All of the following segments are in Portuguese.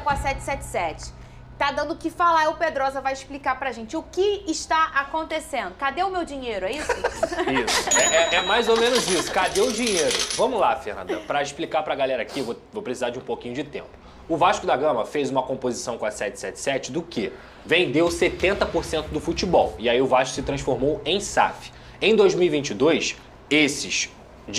com a 777. Tá dando o que falar, e o Pedrosa vai explicar pra gente o que está acontecendo. Cadê o meu dinheiro, é isso? Isso, é mais ou menos isso. Cadê o dinheiro? Vamos lá, Fernanda, pra explicar pra galera aqui, vou precisar de um pouquinho de tempo. O Vasco da Gama fez uma composição com a 777 do quê? Vendeu 70% do futebol, e aí o Vasco se transformou em SAF. Em 2022,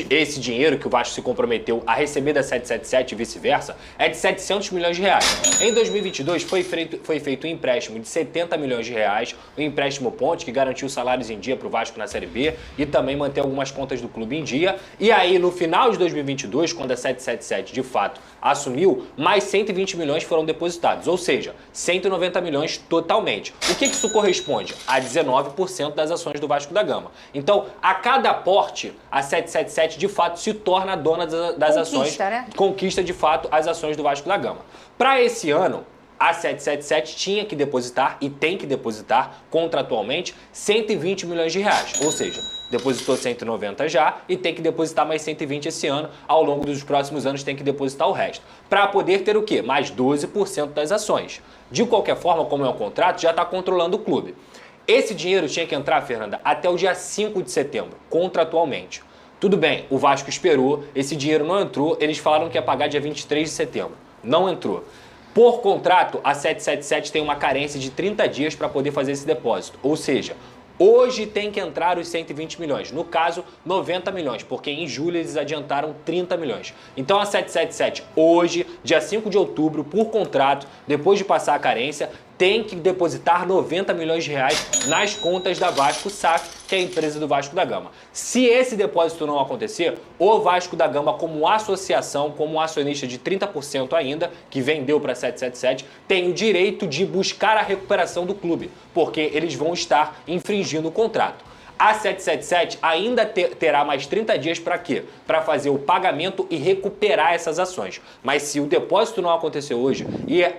esse dinheiro que o Vasco se comprometeu a receber da 777 e vice-versa é de 700 milhões de reais. Em 2022 foi feito um empréstimo de 70 milhões de reais, o empréstimo ponte que garantiu salários em dia para o Vasco na Série B e também manter algumas contas do clube em dia. E aí no final de 2022, quando a 777 de fato assumiu, mais 120 milhões foram depositados, ou seja, 190 milhões totalmente. O que isso corresponde? A 19% das ações do Vasco da Gama. Então, a cada aporte, a 777 de fato se torna a dona das ações, né? Conquista de fato as ações do Vasco da Gama. Para esse ano, a 777 tinha que depositar e tem que depositar contratualmente 120 milhões de reais, ou seja, depositou 190 já e tem que depositar mais 120 esse ano, ao longo dos próximos anos tem que depositar o resto, para poder ter o quê? Mais 12% das ações. De qualquer forma, como é um contrato, já está controlando o clube. Esse dinheiro tinha que entrar, Fernanda, até o dia 5 de setembro, contratualmente. Tudo bem, o Vasco esperou, esse dinheiro não entrou, eles falaram que ia pagar dia 23 de setembro. Não entrou. Por contrato, a 777 tem uma carência de 30 dias para poder fazer esse depósito. Ou seja, hoje tem que entrar os 120 milhões. No caso, 90 milhões, porque em julho eles adiantaram 30 milhões. Então a 777, hoje, dia 5 de outubro, por contrato, depois de passar a carência, tem que depositar 90 milhões de reais nas contas da Vasco SAF, que é a empresa do Vasco da Gama. Se esse depósito não acontecer, o Vasco da Gama, como associação, como acionista de 30% ainda, que vendeu para a 777, tem o direito de buscar a recuperação do clube, porque eles vão estar infringindo o contrato. A 777 ainda terá mais 30 dias para quê? Para fazer o pagamento e recuperar essas ações. Mas se o depósito não acontecer hoje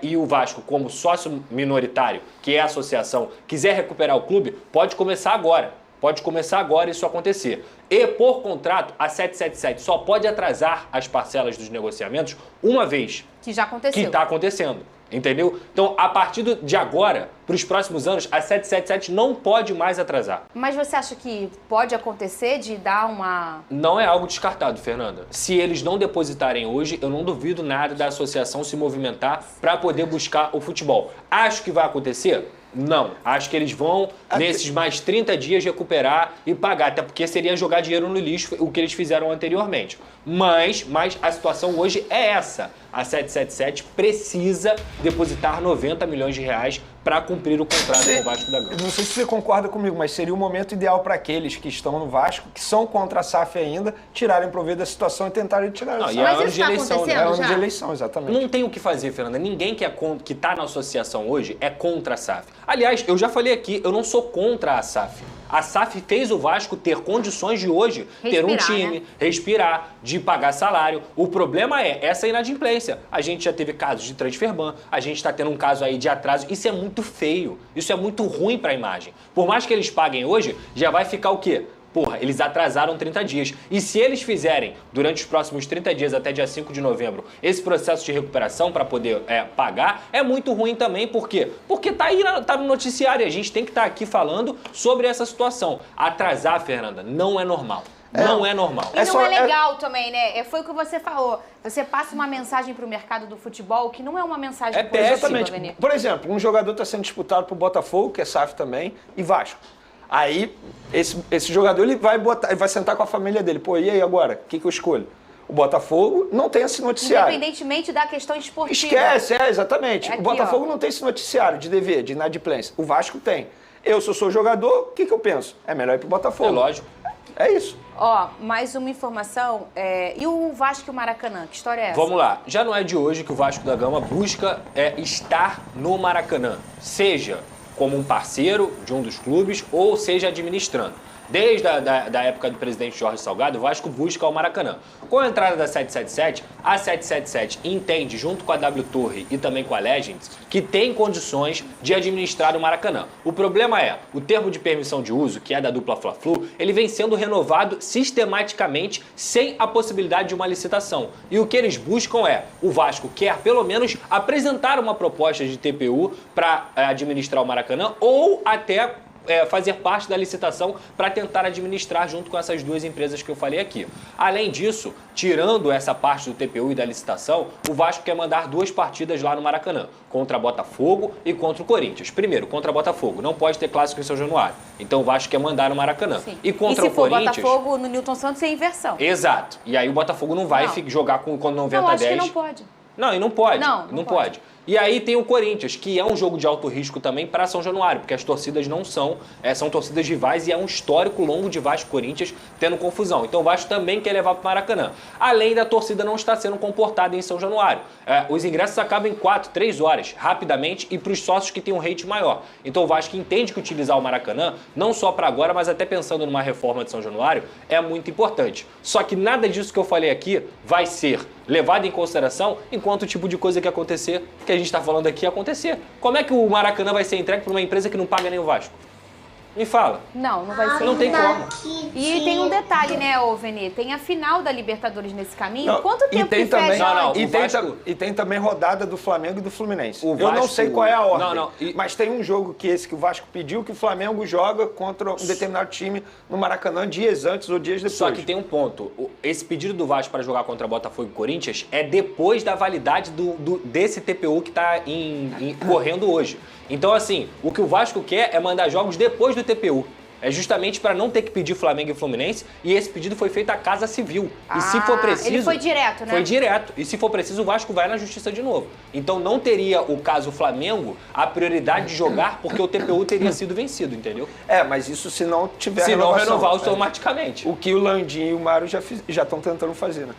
e o Vasco, como sócio minoritário, que é a associação, quiser recuperar o clube, pode começar agora. Pode começar agora isso acontecer. E, por contrato, a 777 só pode atrasar as parcelas dos negociamentos uma vez. Que já aconteceu. Que está acontecendo. Entendeu? Então, a partir de agora, para os próximos anos, a 777 não pode mais atrasar. Mas você acha que pode acontecer de dar uma... Não é algo descartado, Fernanda. Se eles não depositarem hoje, eu não duvido nada da associação se movimentar para poder buscar o futebol. Acho que vai acontecer? Não. Acho que eles vão, nesses mais 30 dias, recuperar e pagar. Até porque seria jogar dinheiro no lixo, o que eles fizeram anteriormente. Mas a situação hoje é essa. A 777 precisa depositar 90 milhões de reais para cumprir o contrato com o Vasco da Gama. Não sei se você concorda comigo, mas seria o momento ideal para aqueles que estão no Vasco, que são contra a SAF ainda, tirarem proveito da situação e tentarem tirar a SAF. E é ano de eleição, né? É ano de eleição, exatamente. Não tem o que fazer, Fernanda. Ninguém que está na associação hoje é contra a SAF. Aliás, eu já falei aqui, eu não sou contra a SAF. A SAF fez o Vasco ter condições de hoje ter um time, respirar, de pagar salário. O problema é essa inadimplência. A gente já teve casos de transfer ban, a gente está tendo um caso aí de atraso. Isso é muito feio, isso é muito ruim para a imagem. Por mais que eles paguem hoje, já vai ficar o quê? Porra, eles atrasaram 30 dias. E se eles fizerem, durante os próximos 30 dias, até dia 5 de novembro, esse processo de recuperação para poder pagar, é muito ruim também. Por quê? Porque tá aí, tá no noticiário. A gente tem que estar aqui falando sobre essa situação. Atrasar, Fernanda, não é normal. Não é normal. E não é legal também, né? Foi o que você falou. Você passa uma mensagem pro mercado do futebol que não é uma mensagem positiva, exatamente. Vene. Por exemplo, um jogador está sendo disputado pro Botafogo, que é SAF também, e Vasco. Aí, esse jogador ele vai sentar com a família dele. Pô, e aí agora? O que eu escolho? O Botafogo não tem esse noticiário. Independentemente da questão esportiva. Esquece, exatamente. Aqui, o Botafogo não tem esse noticiário de dever, de inadimplência. O Vasco tem. Eu, se eu sou jogador, o que eu penso? É melhor ir pro Botafogo. É lógico. É isso. Ó, mais uma informação. E o Vasco e o Maracanã? Que história é essa? Vamos lá. Já não é de hoje que o Vasco da Gama busca estar no Maracanã. Seja como um parceiro de um dos clubes ou seja administrando. Desde da época do presidente Jorge Salgado, o Vasco busca o Maracanã. Com a entrada da 777, a 777 entende, junto com a W Torre e também com a Legends, que tem condições de administrar o Maracanã. O problema é, o termo de permissão de uso, que é da dupla Fla-Flu, ele vem sendo renovado sistematicamente sem a possibilidade de uma licitação. E o que eles buscam é, o Vasco quer pelo menos apresentar uma proposta de TPU para administrar o Maracanã ou até fazer parte da licitação para tentar administrar junto com essas duas empresas que eu falei aqui. Além disso, tirando essa parte do TPU e da licitação, o Vasco quer mandar 2 partidas lá no Maracanã, contra Botafogo e contra o Corinthians. Primeiro, contra Botafogo, não pode ter clássico em São Januário. Então o Vasco quer mandar no Maracanã. Sim. E contra se o Corinthians... for Botafogo no Newton Santos, é inversão. Exato. E aí o Botafogo não vai jogar com 90-10. Não, acho que não pode. Não, e não pode. Não pode. E aí tem o Corinthians, que é um jogo de alto risco também para São Januário, porque as torcidas não são torcidas rivais e é um histórico longo de Vasco e Corinthians tendo confusão. Então o Vasco também quer levar para o Maracanã. Além da torcida não estar sendo comportada em São Januário. Os ingressos acabam em 4, 3 horas, rapidamente, e para os sócios que têm um rate maior. Então o Vasco entende que utilizar o Maracanã, não só para agora, mas até pensando numa reforma de São Januário, é muito importante. Só que nada disso que eu falei aqui vai ser levado em consideração enquanto o tipo de coisa que acontecer, que a gente está falando aqui, acontecer. Como é que o Maracanã vai ser entregue para uma empresa que não paga nem o Vasco? Me fala. Não vai ser. Não tem como. E tem um detalhe, né, ô Vene? Tem a final da Libertadores nesse caminho. Não, Quanto tempo tem que também, fecha antes? E tem também rodada do Flamengo e do Fluminense. O Eu não Vasco- sei qual é a ordem, Não, mas tem um jogo que o Vasco pediu que o Flamengo joga contra um determinado time no Maracanã dias antes ou dias depois. Só que tem um ponto. Esse pedido do Vasco para jogar contra Botafogo e Corinthians é depois da validade desse TPU que está correndo hoje. Então, assim, o que o Vasco quer é mandar jogos depois do TPU. É justamente para não ter que pedir Flamengo e Fluminense, e esse pedido foi feito à Casa Civil. E se for preciso... Ele foi direto, né? Foi direto. E se for preciso, o Vasco vai na Justiça de novo. Então não teria o caso Flamengo a prioridade de jogar porque o TPU teria sido vencido, entendeu? Mas isso se não tiver Se não renovação. renovar automaticamente. O que o Landim e o Mário já estão tentando fazer, né?